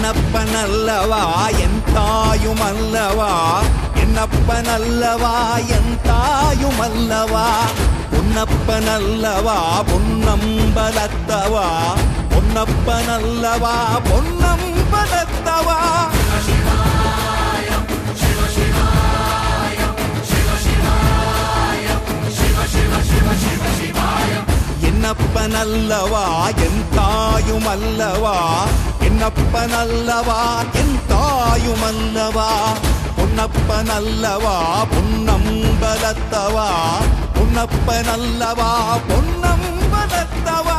என்னப்பனல்லவா என் தாயுமல்லவா, என்னப்பனல்லவா என் தாயுமல்லவா, பொன்னப்பனல்லவா பொன்னம்பலத்தவா, பொன்னப்பனல்லவா பொன்னம்பலத்தவா. என்னப்பனல்லவா என் தாயுமல்லவா, என்னப்பனல்லவா என் தாயுமல்லவா, பொன்னப்பனல்லவா பொன்னம்பலத்தவா, பொன்னப்பனல்லவா பொன்னம்பலத்தவா.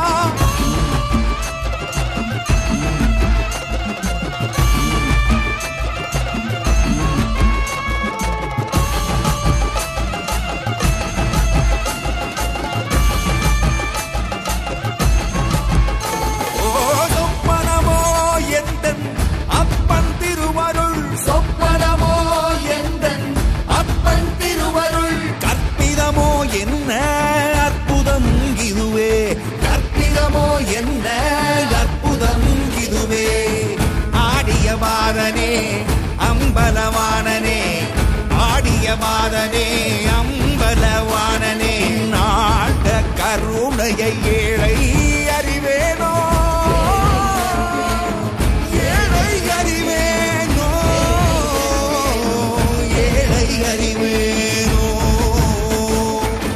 என்ன அற்புதம் இதுவே, கற்பிதமோ என்ன அற்புதம் இதுவே. ஆடிய பாதனே அம்பலவானனே, ஆடிய பாதனே அம்பலவானனே, நாட கருணையை